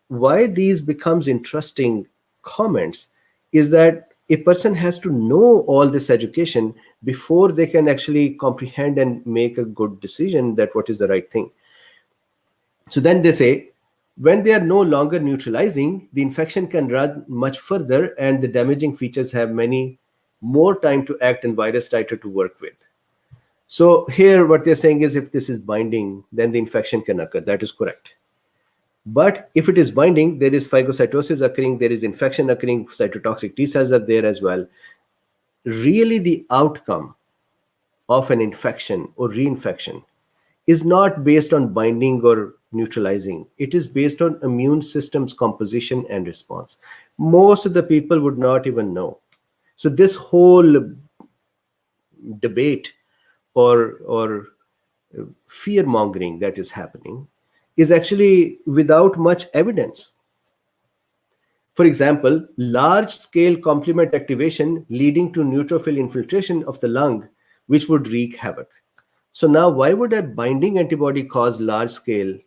Why these becomes interesting comments is that a person has to know all this education before they can actually comprehend and make a good decision that what is the right thing. So then they say, when they are no longer neutralizing, the infection can run much further and the damaging features have many more time to act and virus titer to work with. So here what they're saying is if this is binding, then the infection can occur. That is correct. But if it is binding, there is phagocytosis occurring, there is infection occurring, cytotoxic T cells are there as well. Really, the outcome of an infection or reinfection is not based on binding or neutralizing. It is based on immune system's composition and response. Most of the people would not even know. So this whole debate or fear mongering that is happening is actually without much evidence. For example, large-scale complement activation leading to neutrophil infiltration of the lung, which would wreak havoc. So now, why would a binding antibody cause large-scale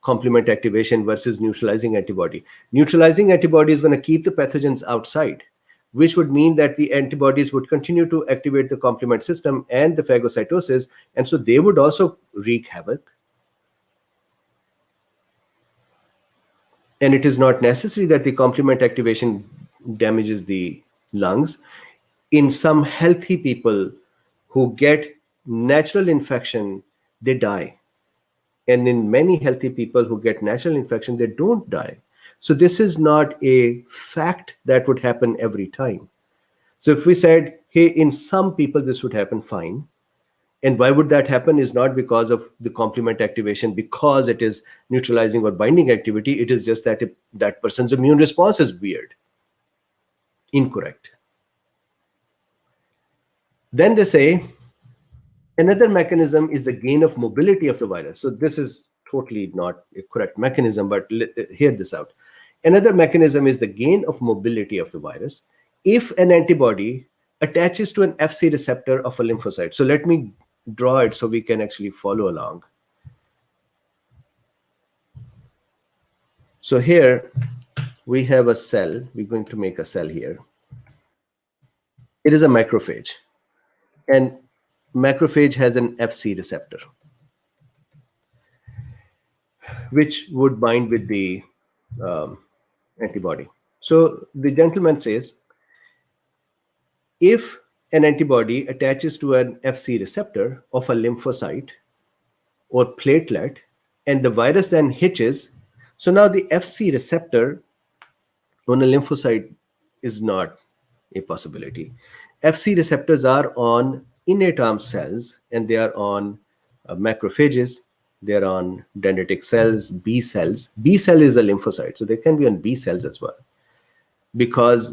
complement activation versus neutralizing antibody? Neutralizing antibody is going to keep the pathogens outside, which would mean that the antibodies would continue to activate the complement system and the phagocytosis, and so they would also wreak havoc. And it is not necessary that the complement activation damages the lungs. In some healthy people who get natural infection, they die. And in many healthy people who get natural infection, they don't die. So this is not a fact that would happen every time. So if we said, hey, in some people this would happen, fine. And why would that happen is not because of the complement activation, because it is neutralizing or binding activity. It is just that that person's immune response is weird. Incorrect. Then they say another mechanism is the gain of mobility of the virus. So this is totally not a correct mechanism, but hear this out. Another mechanism is the gain of mobility of the virus if an antibody attaches to an Fc receptor of a lymphocyte. So let me draw it so we can actually follow along. So here we have a cell. We're going to make a cell here. It is a macrophage, and macrophage has an Fc receptor, which would bind with the antibody. So the gentleman says, if an antibody attaches to an Fc receptor of a lymphocyte or platelet, and the virus then hitches, so now the Fc receptor on a lymphocyte is not a possibility. Fc receptors are on innate arm cells, and they are on macrophages, they're on dendritic cells, B cells. B cell is a lymphocyte, so they can be on B cells as well, because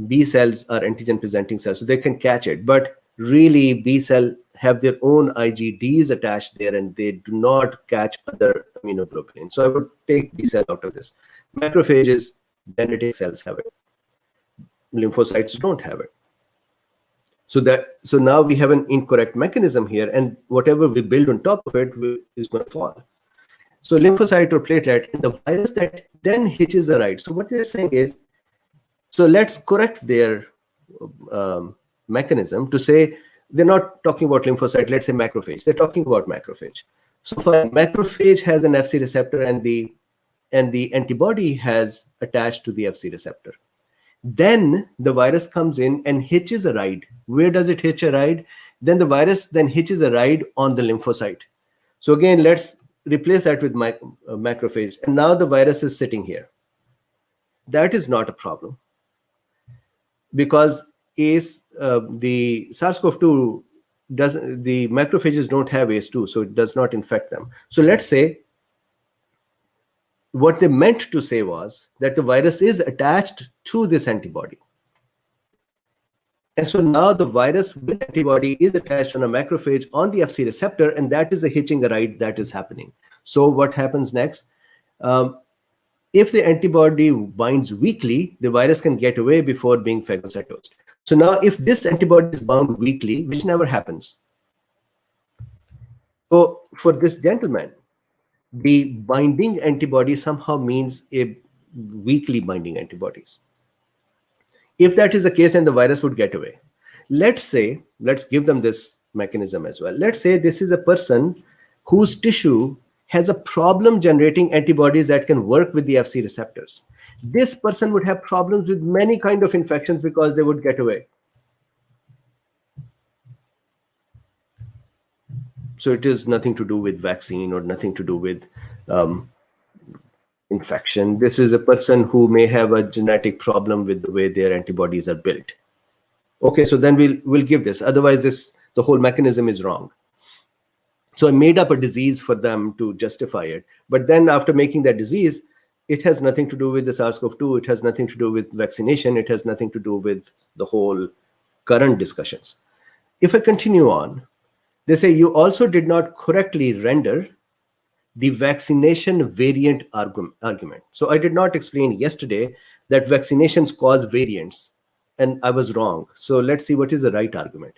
B cells are antigen presenting cells, so they can catch it. But really, B cell have their own IgDs attached there, and they do not catch other immunoglobulins. So I would take B cell out of this. Macrophages, dendritic cells have it. Lymphocytes don't have it. So now we have an incorrect mechanism here, and whatever we build on top of it is going to fall. So lymphocyte or platelet, and the virus that then hitches a ride. So what they're saying is, so let's correct their mechanism to say they're not talking about lymphocyte, let's say macrophage. They're talking about macrophage. So fine, macrophage has an Fc receptor, and the antibody has attached to the Fc receptor. Then the virus comes in and hitches a ride. Where does it hitch a ride? Then the virus then hitches a ride on the lymphocyte. So again, let's replace that with macrophage. And now the virus is sitting here. That is not a problem, because the SARS-CoV-2 the macrophages don't have ACE2, so it does not infect them. So let's say what they meant to say was that the virus is attached to this antibody. And so now the virus with antibody is attached on a macrophage on the Fc receptor, and that is the hitching a ride that is happening. So what happens next? If the antibody binds weakly, the virus can get away before being phagocytosed. So now if this antibody is bound weakly, which never happens. So for this gentleman, the binding antibody somehow means a weakly binding antibodies. If that is the case, then the virus would get away. Let's give them this mechanism as well. Let's say this is a person whose tissue has a problem generating antibodies that can work with the Fc receptors. This person would have problems with many kinds of infections because they would get away. So it is nothing to do with vaccine or nothing to do with infection. This is a person who may have a genetic problem with the way their antibodies are built. Okay, so then we'll give this. Otherwise, the whole mechanism is wrong. So I made up a disease for them to justify it. But then after making that disease, it has nothing to do with the SARS-CoV-2. It has nothing to do with vaccination. It has nothing to do with the whole current discussions. If I continue on, They say you also did not correctly render the vaccination variant argument. So I did not explain yesterday that vaccinations cause variants, and I was wrong. So let's see what is the right argument.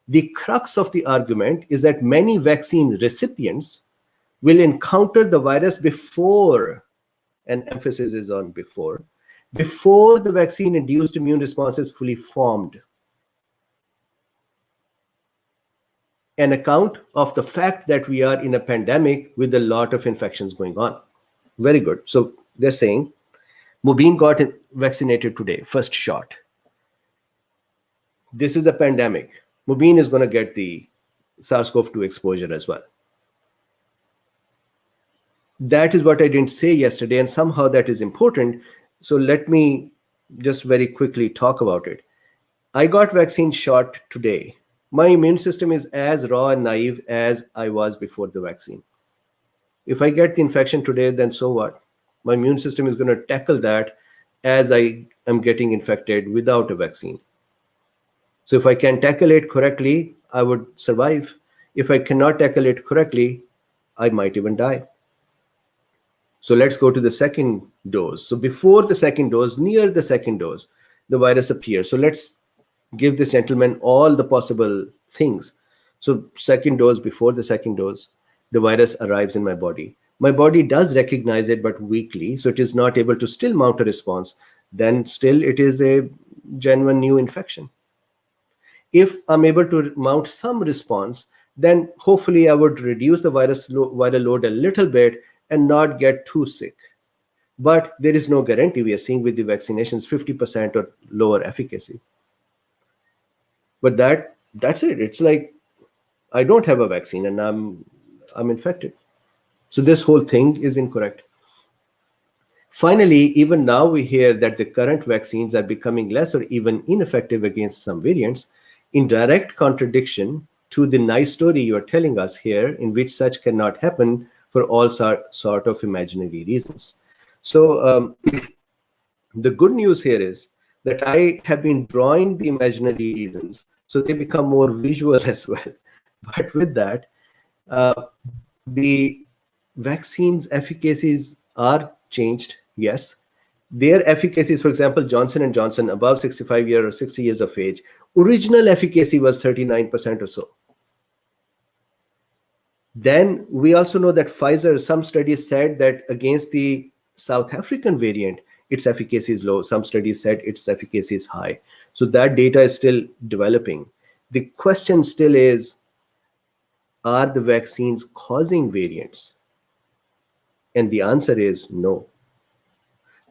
The crux of the argument is that many vaccine recipients will encounter the virus before, and emphasis is on before the vaccine-induced immune response is fully formed. An account of the fact that we are in a pandemic with a lot of infections going on. Very good. So they're saying Mubin got vaccinated today, first shot. This is a pandemic. Mubin is going to get the SARS-CoV-2 exposure as well. That is what I didn't say yesterday, and somehow that is important. So let me just very quickly talk about it. I got vaccine shot today. My immune system is as raw and naive as I was before the vaccine. If I get the infection today, then so what? My immune system is going to tackle that as I am getting infected without a vaccine. So if I can tackle it correctly, I would survive. If I cannot tackle it correctly, I might even die. So let's go to the second dose. So before the second dose, near the second dose, the virus appears. So let's give this gentleman all the possible things. So second dose, before the second dose, the virus arrives in my body. My body does recognize it, but weakly, so it is not able to still mount a response. Then still it is a genuine new infection. If I'm able to mount some response, then hopefully I would reduce the viral load a little bit and not get too sick. But there is no guarantee. We are seeing with the vaccinations 50% or lower efficacy. But that's it. It's like I don't have a vaccine and I'm infected. So this whole thing is incorrect. Finally, even now we hear that the current vaccines are becoming less or even ineffective against some variants, in direct contradiction to the nice story you are telling us here, in which such cannot happen for all sort of imaginary reasons. So the good news here is that I have been drawing the imaginary reasons, so they become more visual as well. But with that, the vaccines' efficacies are changed, yes. Their efficacies, for example, Johnson & Johnson, above 65 years or 60 years of age, original efficacy was 39% or so. Then we also know that Pfizer, some studies said that against the South African variant, its efficacy is low. Some studies said its efficacy is high. So that data is still developing. The question still is, are the vaccines causing variants? And the answer is no.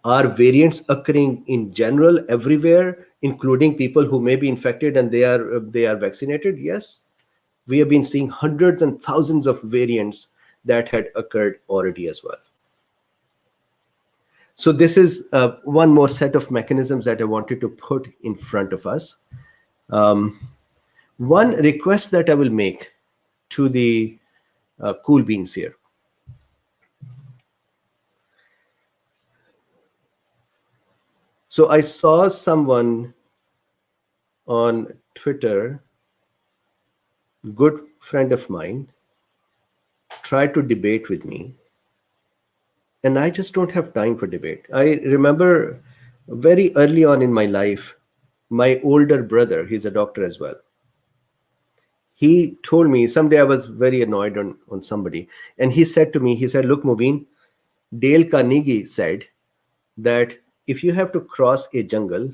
Are variants occurring in general everywhere, including people who may be infected and they are vaccinated? Yes. We have been seeing hundreds and thousands of variants that had occurred already as well. So this is one more set of mechanisms that I wanted to put in front of us. One request that I will make to the cool beans here. So I saw someone on Twitter, good friend of mine, try to debate with me. And I just don't have time for debate. I remember very early on in my life, my older brother, he's a doctor as well. He told me, someday I was very annoyed on somebody. And he said to me, he said, look, Mubin, Dale Carnegie said that if you have to cross a jungle,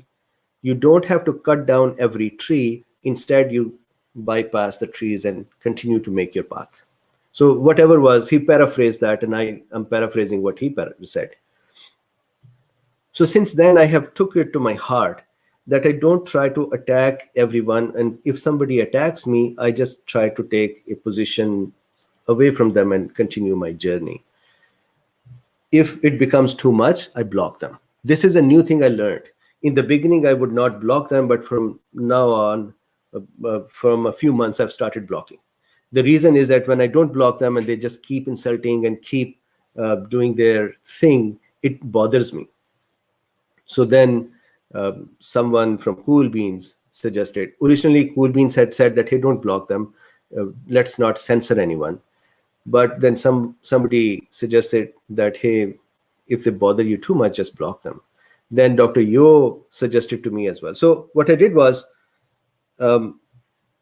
you don't have to cut down every tree. Instead, you bypass the trees and continue to make your path. So whatever was, he paraphrased that, and I am paraphrasing what he said. So since then, I have took it to my heart that I don't try to attack everyone. And if somebody attacks me, I just try to take a position away from them and continue my journey. If it becomes too much, I block them. This is a new thing I learned. In the beginning, I would not block them, but from now on, from a few months, I've started blocking. The reason is that when I don't block them and they just keep insulting and keep doing their thing, it bothers me. So then someone from Cool Beans suggested, originally Cool Beans had said that, hey, don't block them. let's not censor anyone. But then somebody suggested that, hey, if they bother you too much, just block them. Then Dr. Yo suggested to me as well. So what I did was,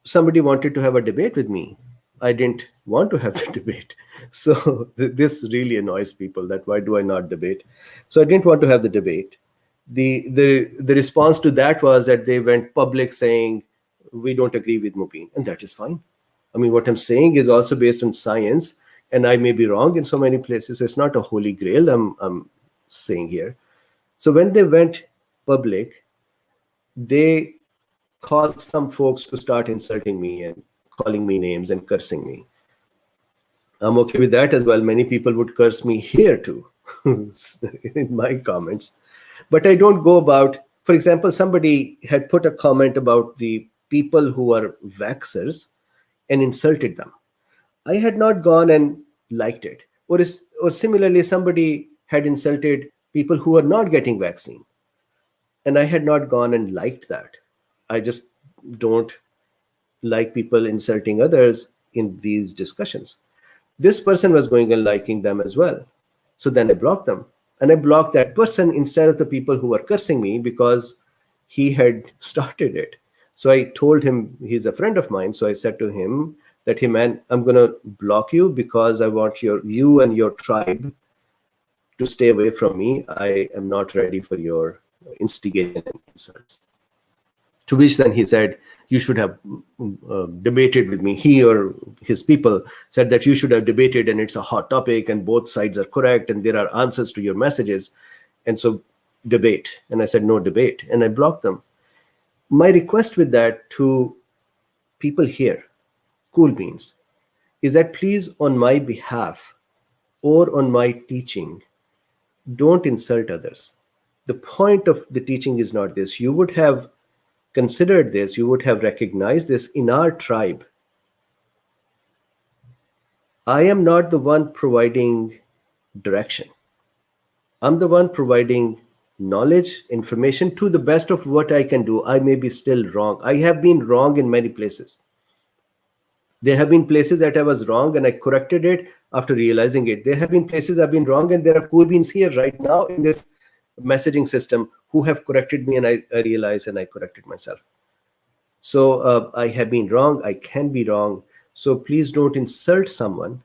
somebody wanted to have a debate with me. I didn't want to have the debate. So this really annoys people, that why do I not debate? So I didn't want to have the debate. The response to that was that they went public saying, we don't agree with Mubin, and that is fine. I mean, what I'm saying is also based on science, and I may be wrong in so many places. So it's not a holy grail I'm saying here. So when they went public, they caused some folks to start insulting me and calling me names and cursing me. I'm okay with that as well. Many people would curse me here too in my comments. But I don't go about, for example, somebody had put a comment about the people who are vaxxers and insulted them. I had not gone and liked it. Or similarly, somebody had insulted people who are not getting vaccine, and I had not gone and liked that. I just don't like people insulting others in these discussions. This person was going and liking them as well. So then I blocked them. And I blocked that person instead of the people who were cursing me, because he had started it. So I told him, he's a friend of mine. So I said to him that, hey man, I'm going to block you because I want you and your tribe to stay away from me. I am not ready for your instigation and insults. To which then he said, you should have debated with me. He or his people said that you should have debated, and it's a hot topic and both sides are correct and there are answers to your messages. And so debate. And I said, no debate. And I blocked them. My request with that to people here, cool beans, is that please, on my behalf or on my teaching, don't insult others. The point of the teaching is not this. You would have considered this, you would have recognized this in our tribe. I am not the one providing direction. I'm the one providing knowledge, information to the best of what I can do. I may be still wrong. I have been wrong in many places. There have been places that I was wrong and I corrected it after realizing it. There have been places I've been wrong, and there are cool beans here right now in this messaging system who have corrected me, and I realized and I corrected myself. So I have been wrong. I can be wrong. So please don't insult someone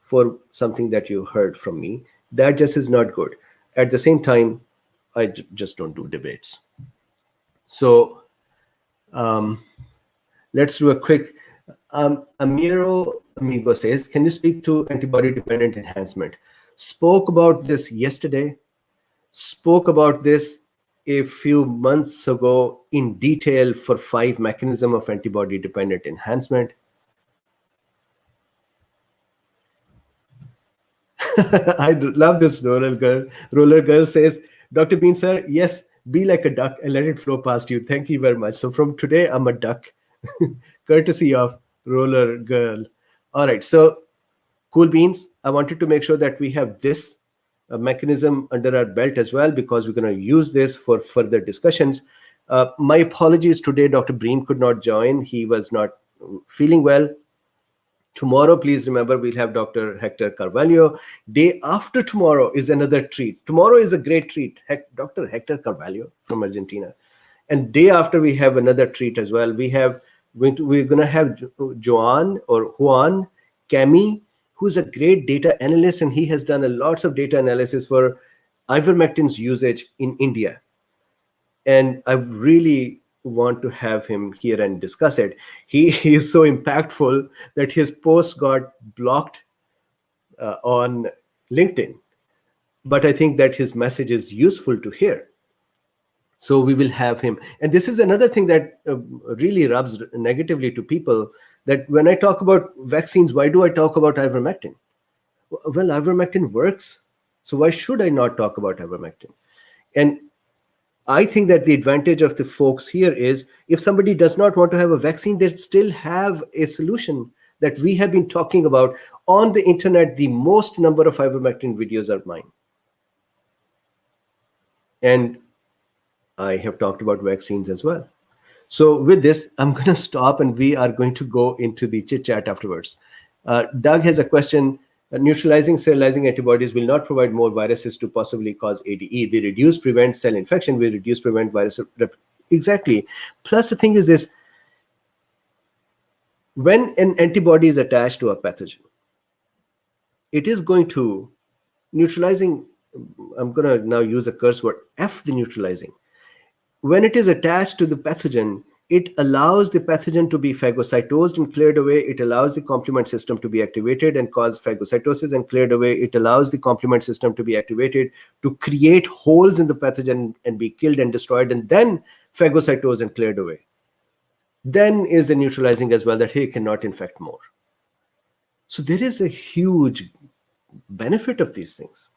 for something that you heard from me. That just is not good. At the same time, I just don't do debates. So let's do a quick. Amiro Amigo says, can you speak to antibody-dependent enhancement? Spoke about this yesterday. Spoke about this a few months ago in detail for 5 mechanisms of antibody-dependent enhancement. I love this roller girl. Roller girl says, Dr. Bean, sir, yes, be like a duck and let it flow past you. Thank you very much. So from today, I'm a duck, courtesy of roller girl. All right. So cool beans. I wanted to make sure that we have this mechanism under our belt as well, because we're going to use this for further discussions. My apologies today, Dr. Breen could not join. He was not feeling well. Tomorrow, please remember, we'll have Dr. Hector Carvalho. Day after tomorrow is another treat. Tomorrow is a great treat. Dr. Hector Carvalho from Argentina. And day after, we have another treat as well. We're going to have Juan Cami, who's a great data analyst, and he has done lots of data analysis for ivermectin's usage in India. And I really want to have him here and discuss it. He is so impactful that his post got blocked on LinkedIn. But I think that his message is useful to hear. So we will have him. And this is another thing that really rubs negatively to people, that when I talk about vaccines, why do I talk about ivermectin? Well, ivermectin works. So why should I not talk about ivermectin? And I think that the advantage of the folks here is, if somebody does not want to have a vaccine, they still have a solution that we have been talking about on the internet. The most number of ivermectin videos are mine. And I have talked about vaccines as well. So with this, I'm going to stop and we are going to go into the chit chat afterwards. Doug has a question. Neutralizing, sterilizing antibodies will not provide more viruses to possibly cause ADE. They reduce, prevent cell infection, will reduce, prevent virus. Exactly. Plus the thing is this, when an antibody is attached to a pathogen, it is going to neutralizing, I'm going to now use a curse word, F the neutralizing. When it is attached to the pathogen, it allows the pathogen to be phagocytosed and cleared away. It allows the complement system to be activated and cause phagocytosis and cleared away. It allows the complement system to be activated to create holes in the pathogen and be killed and destroyed, and then phagocytosed and cleared away. Then is the neutralizing as well, that he cannot infect more. So there is a huge benefit of these things.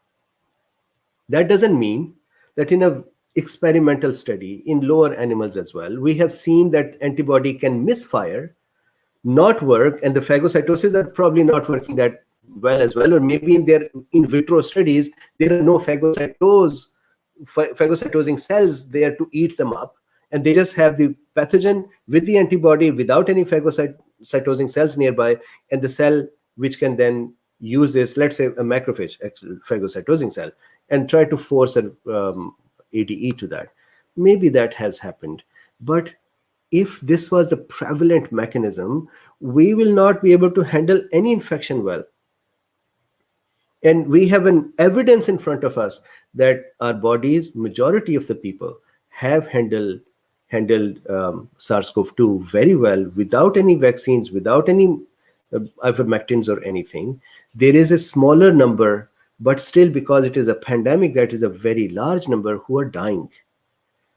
That doesn't mean that in a experimental study in lower animals as well, we have seen that antibody can misfire, not work, and the phagocytoses are probably not working that well as well, or maybe in their in vitro studies there are no phagocytosing cells there to eat them up, and they just have the pathogen with the antibody without any phagocytosing cells nearby, and the cell which can then use this, let's say a macrophage phagocytosing cell, and try to force an ADE to that. Maybe that has happened, but if this was the prevalent mechanism, we will not be able to handle any infection well. And we have an evidence in front of us that our bodies, majority of the people, have handled SARS-CoV-2 very well without any vaccines, without any ivermectins or anything. There is a smaller number, but still, because it is a pandemic, that is a very large number who are dying.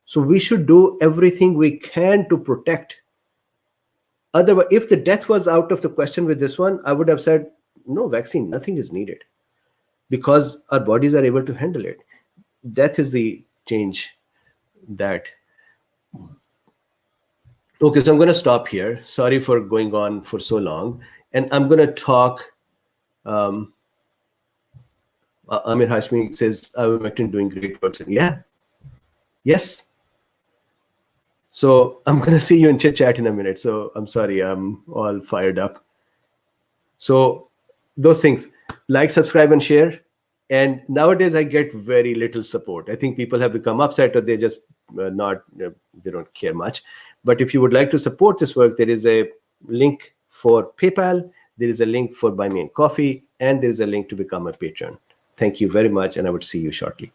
So we should do everything we can to protect. Otherwise, if the death was out of the question with this one, I would have said, no vaccine, nothing is needed, because our bodies are able to handle it. Death is the change that. Okay, so I'm going to stop here. Sorry for going on for so long. And I'm going to talk. Amir Hashmi says, ivermectin doing great work. Yeah. Yes. So I'm going to see you in chit chat in a minute. So I'm sorry, I'm all fired up. So those things, like, subscribe, and share. And nowadays I get very little support. I think people have become upset, or they just they don't care much. But if you would like to support this work, there is a link for PayPal, there is a link for Buy Me a Coffee, and there is a link to become a patron. Thank you very much, and I would see you shortly.